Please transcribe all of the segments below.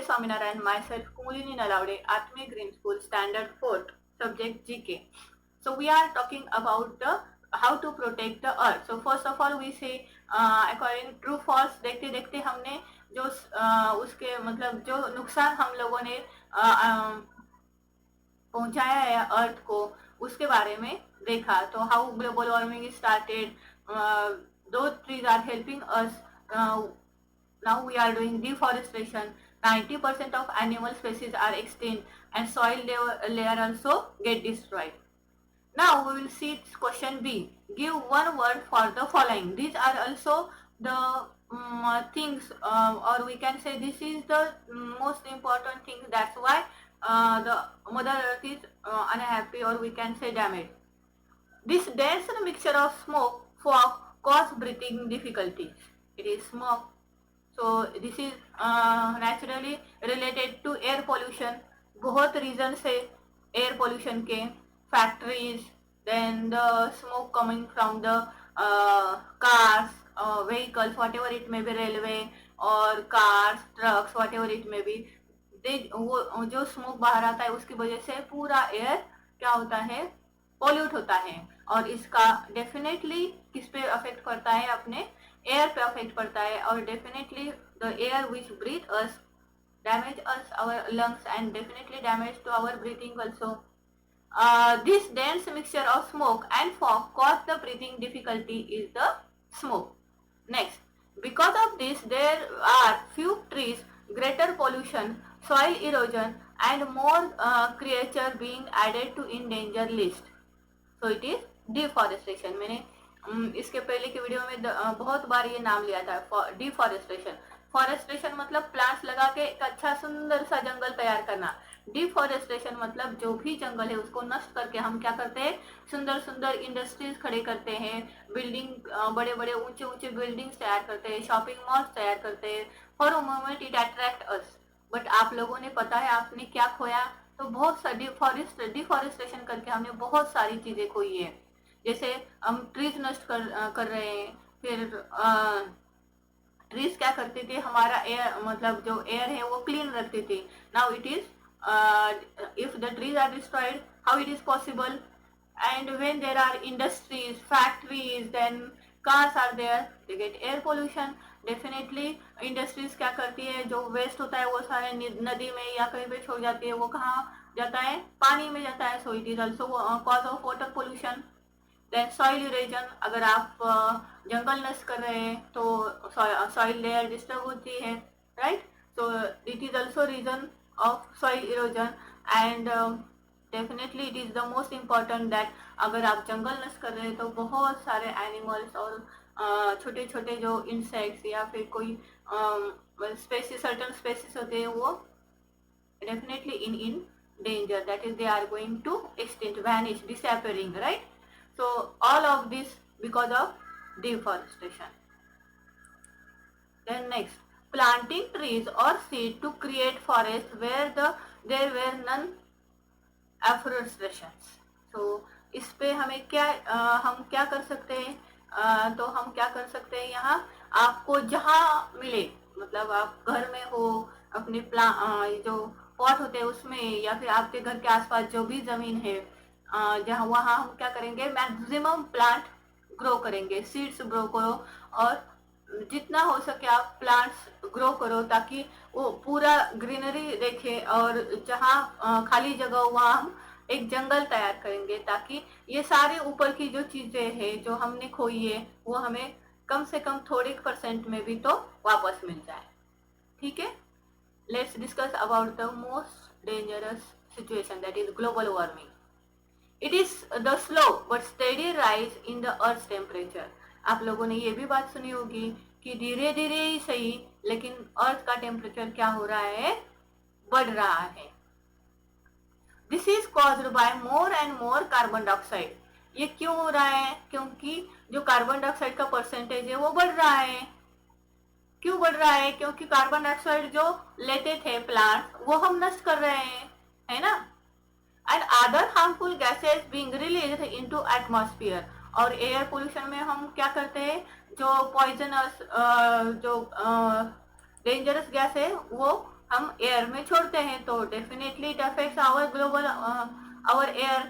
Swaminarayan, myself Kumulini Nalaude, Atmi Green School, Standard 4th, subject GK. So we are talking about the how to protect the earth. So first of all we say according true false देखते देखते हमने जो उसके मतलब जो नुकसान हम लोगों ने पहुंचाया है अर्थ को उसके बारे में देखा. तो how global warming is started, दो trees are helping us. Now we are doing deforestation. 90% of animal species are extinct and soil layer also get destroyed. Now we will see question B. Give one word for the following. These are also the things, or we can say this is the most important thing. That's why the Mother Earth is unhappy, or we can say damaged. This dense mixture of smoke, fog cause breathing difficulties. It is smoke. So this is naturally related to air pollution. बहुत reasons है air pollution के. Factories, then the smoke coming from the cars, vehicles, whatever it may be, railway or cars, trucks, whatever it may be. वो जो smoke बाहर आता है उसकी वजह से पूरा एयर क्या होता है, पोल्यूट होता है. और इसका डेफिनेटली किस पे अफेक्ट करता है, अपने एयर पे अफेक्ट पड़ता है. और definitely the air which breath us damage us our lungs and definitely damage to our breathing also. This dense mixture of smoke and fog cause the breathing difficulty is the smoke. Next, because of this there are few trees, greater pollution, soil erosion and more creature being added to in danger list. So it is deforestation. मैंने इसके पहले की video में बहुत बार ये नाम लिया था, डिफॉरेस्टेशन. फॉरेस्टेशन मतलब प्लांट्स लगा के एक अच्छा सुंदर सा जंगल तैयार करना. डिफॉरेस्टेशन मतलब जो भी जंगल है उसको नष्ट करके हम क्या करते हैं, सुंदर सुंदर इंडस्ट्रीज खड़े करते हैं, बिल्डिंग बड़े बड़े ऊंचे ऊंचे बिल्डिंग्स तैयार करते हैं, शॉपिंग मॉल्स तैयार करते हैं. For a moment it attract us, but आप लोगों ने पता है आपने क्या खोया. तो बहुत सारी डिफॉरेस्टेशन करके हमने बहुत सारी चीजें खोई है. जैसे हम ट्रीज नष्ट कर रहे हैं. फिर ट्रीज क्या करते थे, हमारा एयर मतलब जो एयर है वो क्लीन रखते थे. Now it is if the trees are destroyed, how it is possible? And when there are industries, factories, then cars are there, they get air pollution. Definitely industries क्या करती है, जो वेस्ट होता है वो सारे नदी में या कहीं पे छोड़ जाती है, वो कहाँ जाता है, पानी में जाता है. so it is also cause of water pollution. then soil erosion, अगर आप जंगल नष्ट कर रहे हैं तो soil layer डिस्टर्ब होती है, right? so it is also reason of soil erosion. and definitely it is the most important that अगर आप जंगल नष्ट कर रहे हैं तो बहुत सारे एनिमल्स और छोटे छोटे जो इंसेक्ट्स या फिर कोई स्पेसीज, सर्टन स्पेसीज होते हैं वो definitely in danger, that is they are going to extinct, vanish, disappearing, right? so all of this because of deforestation. then next, planting trees or seed to create forest where there were none afforestation. so इस पे हमें क्या हम क्या कर सकते हैं, तो हम क्या कर सकते हैं, यहाँ आपको जहाँ मिले, मतलब आप घर में हो, अपने जो पॉट होते हैं उसमें, या फिर आपके घर के आसपास जो भी जमीन है जहाँ, वहाँ हम क्या करेंगे, मैक्सिमम प्लांट ग्रो करेंगे, सीड्स ग्रो करो और जितना हो सके आप प्लांट्स ग्रो करो ताकि वो पूरा ग्रीनरी देखे. और जहाँ खाली जगह हो वहाँ हम एक जंगल तैयार करेंगे ताकि ये सारे ऊपर की जो चीजें हैं जो हमने खोई है वो हमें कम से कम थोड़े % में भी तो वापस मिल जाए. ठीक है, let's discuss about the most dangerous situation, that is global warming. It is the slow but steady rise in the earth temperature. आप लोगों ने ये भी बात सुनी होगी कि धीरे धीरे ही सही लेकिन अर्थ का टेम्परेचर क्या हो रहा है, बढ़ रहा है. This is caused by more and more carbon dioxide. ये क्यों हो रहा है, क्योंकि जो कार्बन डाइऑक्साइड का परसेंटेज है वो बढ़ रहा है. क्यों बढ़ रहा है, क्योंकि कार्बन डाइऑक्साइड जो लेते थे प्लांट वो हम नष्ट कर रहे हैं, है ना. And other harmful gases being released into atmosphere. और एयर पोल्यूशन में हम क्या करते हैं, जो पॉइजनस जो डेंजरस गैस है वो हम एयर में छोड़ते हैं तो definitely it affects our global our air.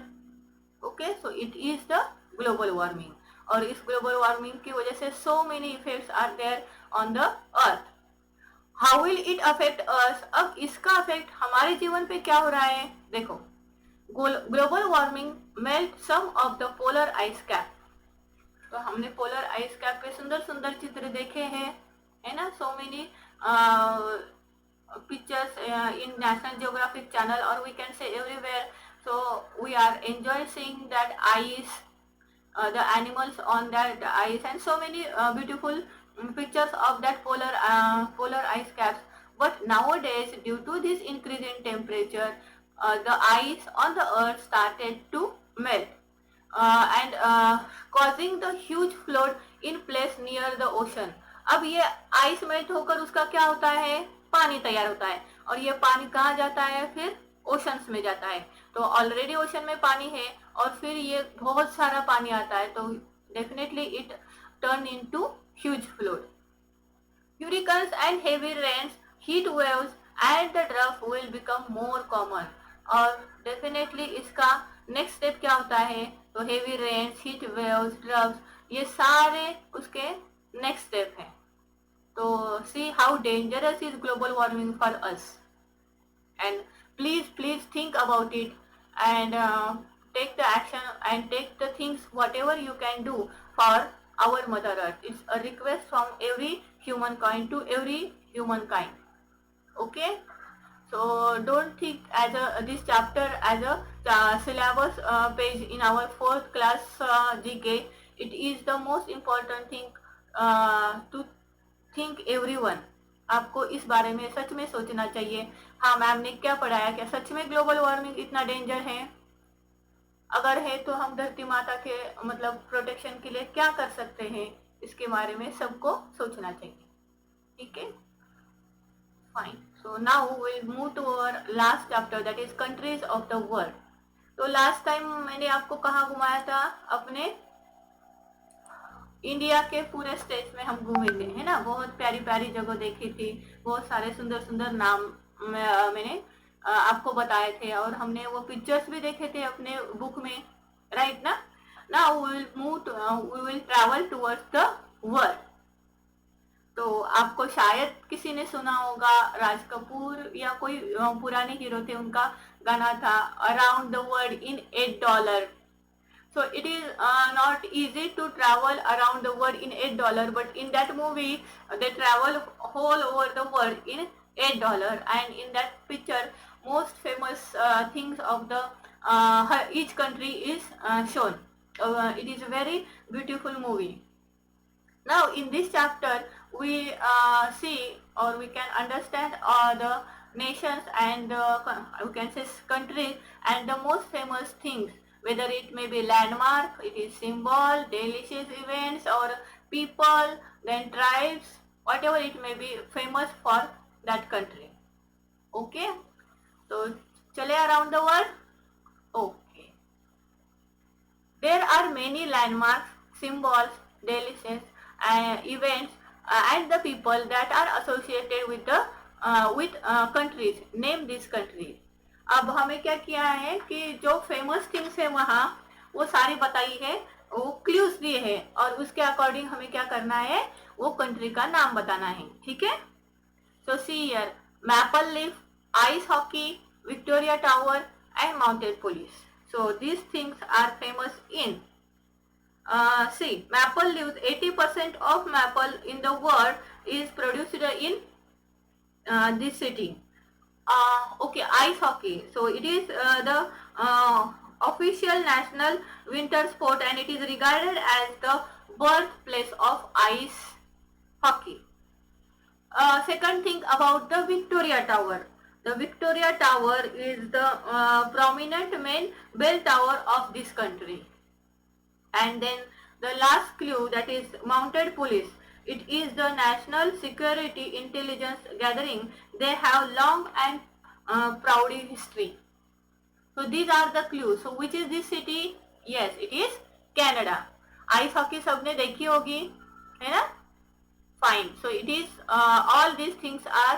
Okay, so it is the global warming. और इस ग्लोबल वार्मिंग की वजह से so many effects are there on the earth. How will it affect us? अब इसका अफेक्ट हमारे जीवन पे क्या हो रहा है? देखो, global warming melt some of the polar ice cap. तो हमने पोलर आइस कैप पे सुंदर सुंदर चित्र देखे हैं, है ना? So many pictures in National Geographic Channel, or we can say everywhere. So we are enjoying seeing that ice, the animals on that ice, and so many beautiful pictures of that polar ice caps. But nowadays, due to this increase in temperature, the ice on the earth started to melt, and causing the huge flood in place near the ocean. अब ये ice melt होकर उसका क्या होता है? पानी तैयार होता है, और ये पानी कहाँ जाता है? फिर ओशंस में जाता है. तो ऑलरेडी ओशन में पानी है और फिर ये बहुत सारा पानी आता है, तो definitely it turn into huge flood. Hurricanes and heavy rains, heat waves and the drought will become more common. और डेफिनेटली इसका नेक्स्ट स्टेप क्या होता है? तो heavy rains, heat waves, drafts, ये सारे उसके नेक्स्ट स्टेप हैं. तो see how dangerous is global warming for us. And please think about it, and take the action and take the things whatever you can do for our mother earth. It's a request from every humankind to every humankind. Okay, so don't think as this chapter as a syllabus page in our 4th class GK. It is the most important thing to think everyone. आपको इस बारे में सच में सोचना चाहिए. हाँ, ma'am ने क्या पढ़ाया? क्या सच में ग्लोबल वार्मिंग इतना डेंजर है? अगर है तो हम धरती माता के मतलब प्रोटेक्शन के लिए क्या कर सकते हैं, इसके बारे में सबको सोचना चाहिए. ठीक है, fine. So now will move to our last chapter, that is countries of the world. तो लास्ट टाइम मैंने आपको कहाँ घुमाया था? अपने इंडिया के पूरे स्टेट्स में हम घूमे थे, है ना? बहुत प्यारी प्यारी जगह देखी थी, बहुत सारे सुंदर सुंदर नाम मैंने आपको बताए थे, और हमने वो पिक्चर्स भी देखे थे अपने बुक में, राइट ना? Now we will travel towards the world. तो आपको शायद किसी ने सुना होगा, राज कपूर या कोई पुराने हीरो थे, उनका गाना था around the world in $8. So it is not easy to travel around the world in $8, but in that movie they travel whole over the world in $8, and in that picture most famous things of the each country is shown. It is a very beautiful movie. Now in this chapter we see, or we can understand the nations and we can say countries and the most famous things, whether it may be landmark, it is symbol, delicious events, or people, then tribes, whatever it may be famous for that country. Okay, so chale around the world. Okay, there are many landmarks, symbols, delicious events and the people that are associated with the countries. Name these countries. अब हमें क्या किया है कि जो famous things है वहाँ वो सारी बताई है, वो क्लूज दिए है, और उसके अकॉर्डिंग हमें क्या करना है? वो कंट्री का नाम बताना है. ठीक है, so see here, maple leaf, ice hockey, Victoria Tower and mounted police. So these things are famous in see, maple leaves, 80% of maple in the world is produced in this city. Okay, ice hockey. So it is the official national winter sport, and it is regarded as the birthplace of ice hockey. Second thing about the Victoria Tower. The Victoria Tower is the prominent main bell tower of this country. And then the last clue, that is mounted police. It is the national security intelligence gathering. They have long and proud history. So these are the clues. So which is this city? Yes, it is Canada. Ice hockey सबने देखी होगी, है ना? Fine. So it is all these things are